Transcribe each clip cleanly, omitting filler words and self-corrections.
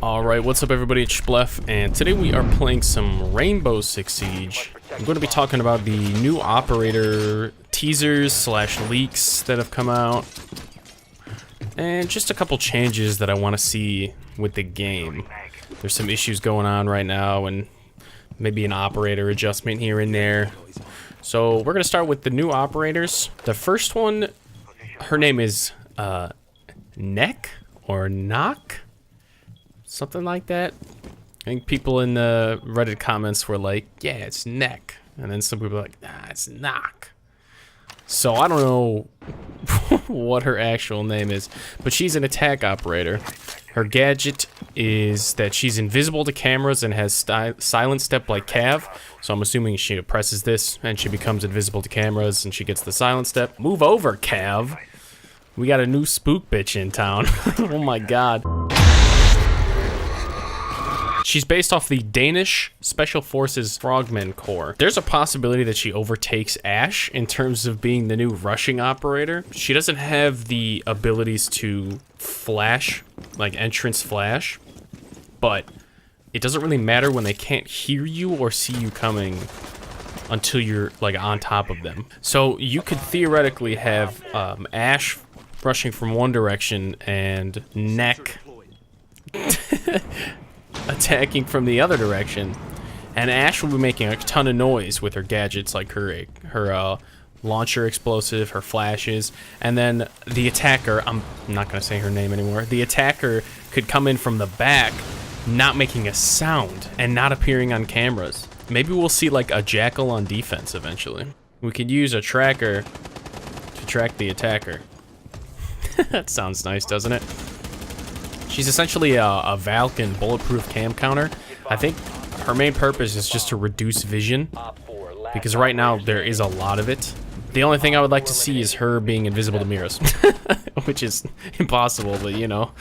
Alright, what's up everybody, it's Schplef, and today we are playing some Rainbow Six Siege. I'm going to be talking about the new operator teasers slash leaks that have come out, and just a couple changes that I want to see with the game. There's some issues going on right now, and maybe an operator adjustment here and there. So we're going to start with the new operators. The first one, her name is Nøkk or Nøkk? Something like that. I think people in the Reddit comments were like, yeah, it's Nøkk. And then some people were like, nah, it's Nøkk. So I don't know what her actual name is, but she's an attack operator. Her gadget is that she's invisible to cameras and has silent step like Cav. So I'm assuming she presses this and she becomes invisible to cameras and she gets the silent step. Move over, Cav. We got a new spook bitch in town. Oh my god. She's based off the Danish Special Forces Frogmen Corps. There's a possibility that she overtakes Ash in terms of being the new rushing operator. She doesn't have the abilities to flash, like entrance flash, but it doesn't really matter when they can't hear you or see you coming until you're like on top of them. So you could theoretically have Ash rushing from one direction and Nøkk attacking from the other direction, and Ash will be making a ton of noise with her gadgets, like her launcher explosive, her flashes, and then the attacker, I'm not gonna say her name anymore, the attacker could come in from the back, not making a sound and not appearing on cameras. Maybe we'll see like a jackal on defense eventually. We could use a tracker to track the attacker. That sounds nice, doesn't it? She's essentially a Valken bulletproof cam counter. I think her main purpose is just to reduce vision, because right now there is a lot of it. The only thing I would like to see is her being invisible to mirrors, which is impossible, but you know,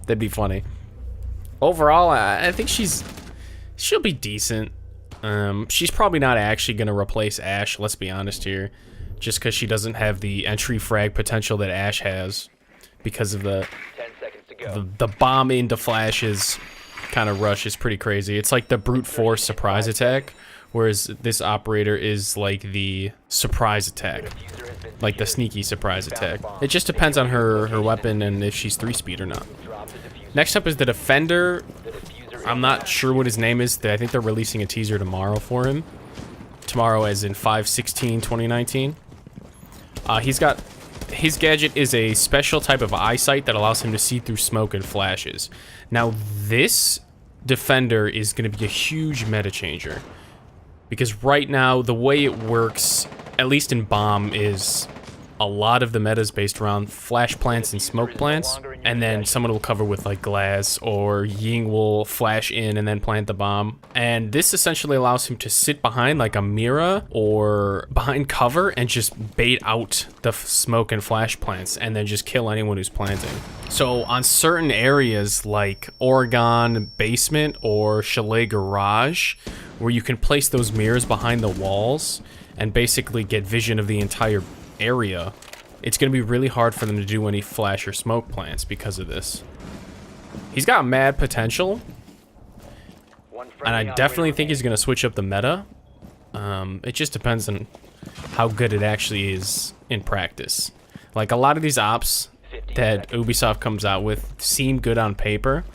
that'd be funny. Overall, I think she'll be decent. She's probably not actually gonna replace Ash, let's be honest here, just because she doesn't have the entry frag potential that Ash has because of the bomb into flashes kind of rush is pretty crazy. It's like the brute force surprise attack, whereas this operator is like the surprise attack, like the sneaky surprise attack. It just depends on her weapon and if she's 3-speed or not. Next up is the defender. I'm not sure what his name is. I think they're releasing a teaser tomorrow for him. Tomorrow as in 5/16/2019. His gadget is a special type of eyesight that allows him to see through smoke and flashes. Now, this defender is going to be a huge meta changer, because right now, the way it works, at least in Bomb, is a lot of the meta is based around flash plants and smoke plants, and then someone will cover with like glass, or Ying will flash in and then plant the bomb. And this essentially allows him to sit behind like a mirror or behind cover and just bait out the smoke and flash plants and then just kill anyone who's planting. So on certain areas like Oregon basement or Chalet garage, where you can place those mirrors behind the walls and basically get vision of the entire area, it's going to be really hard for them to do any flash or smoke plants because of this. He's got mad potential, and I definitely think he's going to switch up the meta. It just depends on how good it actually is in practice. Like, a lot of these ops that Ubisoft comes out with seem good on paper,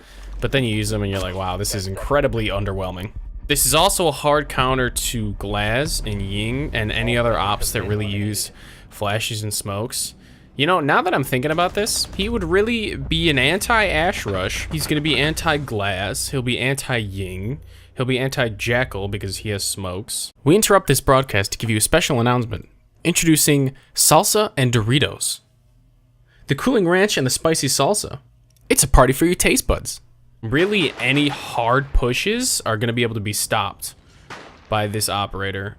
but then you use them and you're like, wow, this is incredibly underwhelming. This is also a hard counter to Glaz and Ying and any other ops that really use flashes and smokes. You know, now that I'm thinking about this, he would really be an anti-Ash Rush. He's going to be anti-Glaz. He'll be anti-Ying. He'll be anti-Jackal because he has smokes. We interrupt this broadcast to give you a special announcement. Introducing Salsa and Doritos. The cooling ranch and the spicy salsa. It's a party for your taste buds. Really, any hard pushes are going to be able to be stopped by this operator.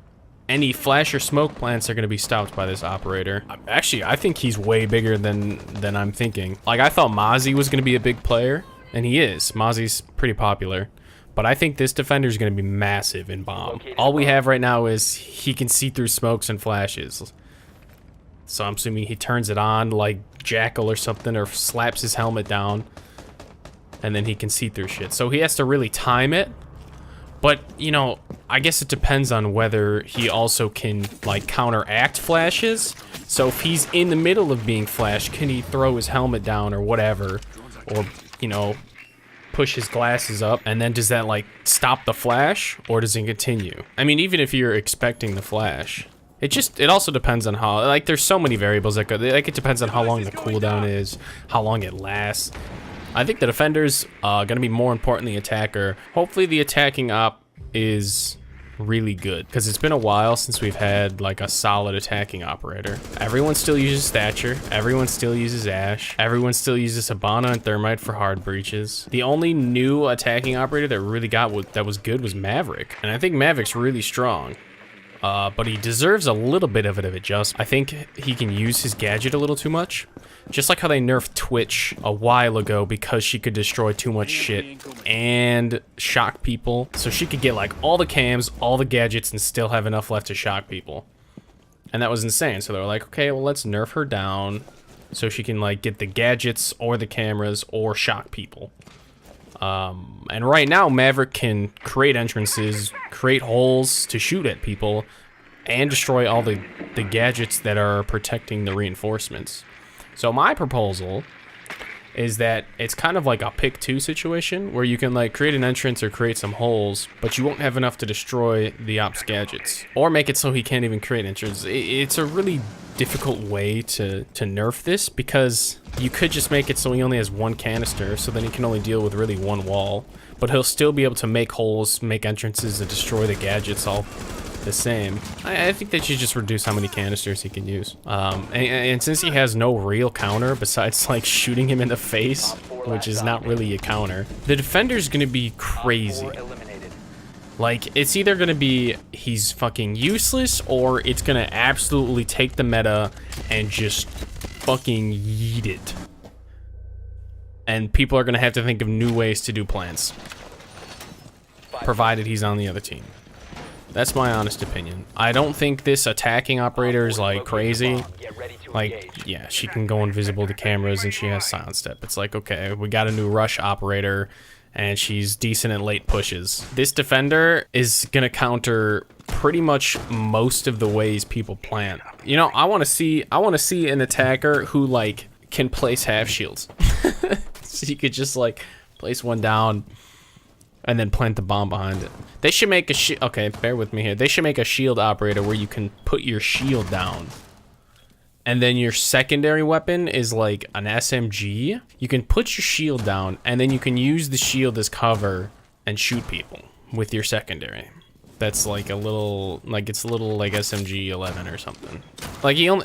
Any flash or smoke plants are going to be stopped by this operator. Actually, I think he's way bigger than I'm thinking. Like, I thought Mozzie was going to be a big player, and he is. Mozzie's pretty popular. But I think this defender is going to be massive in Bomb. All we have right now is he can see through smokes and flashes. So I'm assuming he turns it on like Jackal or something, or slaps his helmet down. and then he can see through shit. So he has to really time it. But, you know, I guess it depends on whether he also can, like, counteract flashes. So if he's in the middle of being flashed, can he throw his helmet down or whatever? Or, you know, push his glasses up, and then does that, like, stop the flash, or does it continue? I mean, even if you're expecting the flash, it also depends on how, like, there's so many variables that go, like, it depends on how long the cooldown is, how long it lasts. I think the defender's gonna be more important than the attacker. Hopefully the attacking op is really good, because it's been a while since we've had like a solid attacking operator. Everyone still uses Thatcher, everyone still uses Ash, everyone still uses Hibana and Thermite for hard breaches. The only new attacking operator that really that was good was Maverick, and I think Maverick's really strong. But he deserves a little bit of an adjustment. I think he can use his gadget a little too much. Just like how they nerfed Twitch a while ago because she could destroy too much shit and shock people. So she could get like all the cams, all the gadgets, and still have enough left to shock people. And that was insane. So they were like, okay, well, let's nerf her down so she can like get the gadgets or the cameras or shock people. And right now, Maverick can create entrances, create holes to shoot at people, and destroy all the gadgets that are protecting the reinforcements. So my proposal is that it's kind of like a pick two situation where you can like create an entrance or create some holes, but you won't have enough to destroy the op's gadgets, or make it so he can't even create entrances. It's a really difficult way to nerf this, because you could just make it so he only has one canister, so then he can only deal with really one wall, but he'll still be able to make holes, make entrances, and destroy the gadgets all the same. I think they should just reduce how many canisters he can use. And since he has no real counter besides like shooting him in the face, which is not really a counter, the defender's gonna be crazy. Like, it's either gonna be he's fucking useless, or it's gonna absolutely take the meta and just fucking yeet it. And people are gonna have to think of new ways to do plans, provided he's on the other team. That's my honest opinion. I don't think this attacking operator is like crazy. Like, yeah, she can go invisible to cameras and she has silent step. It's like, okay, we got a new rush operator and she's decent at late pushes. This defender is gonna counter pretty much most of the ways people plant. You know, I wanna see an attacker who like can place half shields. So you could just like place one down and then plant the bomb behind it. They should make a okay, bear with me here. They should make a shield operator where you can put your shield down, and then your secondary weapon is like an SMG. You can put your shield down, and then you can use the shield as cover and shoot people with your secondary. That's like a little, like it's a little like SMG 11 or something. Like he'll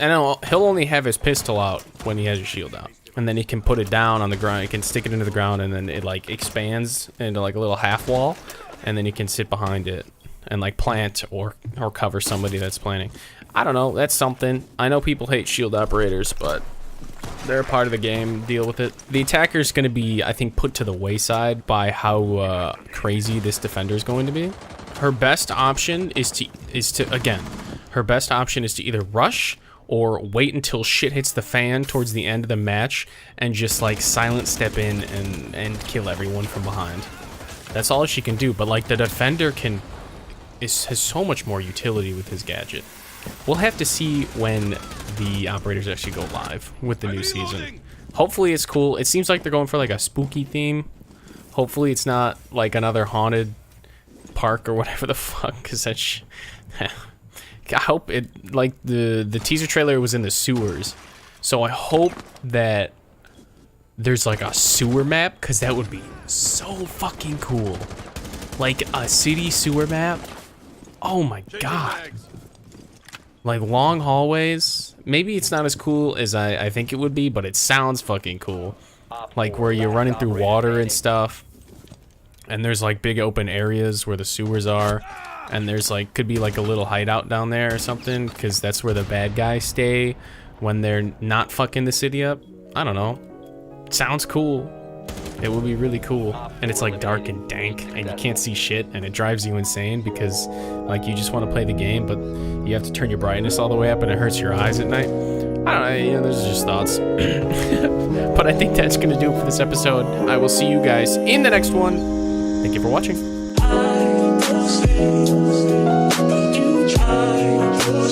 only have his pistol out when he has his shield out. And then he can put it down on the ground. He can stick it into the ground, and then it like expands into like a little half wall, and then he can sit behind it and like plant or cover somebody that's planting. I don't know. That's something. I know people hate shield operators, but they're a part of the game. Deal with it. The attacker's going to be, I think, put to the wayside by how crazy this defender is going to be. Her best option is to again, her best option is to either rush or wait until shit hits the fan towards the end of the match and just like silent step in and kill everyone from behind. That's all she can do, but like the defender has so much more utility with his gadget. We'll have to see when the operators actually go live with the new season. Hopefully it's cool. It seems like they're going for like a spooky theme. Hopefully it's not like another haunted park or whatever the fuck, because that's I hope it, like, the teaser trailer was in the sewers, so I hope that there's like a sewer map, because that would be so fucking cool. Like a city sewer map. Oh my god. Like long hallways. Maybe it's not as cool as I think it would be, but it sounds fucking cool. Like where you're running through water and stuff, and there's like big open areas where the sewers are. And there's like, could be like a little hideout down there or something, because that's where the bad guys stay when they're not fucking the city up. I don't know. It sounds cool. It would be really cool. And it's like dark and dank and you can't see shit, and it drives you insane because like you just want to play the game, but you have to turn your brightness all the way up and it hurts your eyes at night. don't know, you know, those are just thoughts. But I think that's going to do it for this episode. I will see you guys in the next one. Thank you for watching. I will stay, but you try to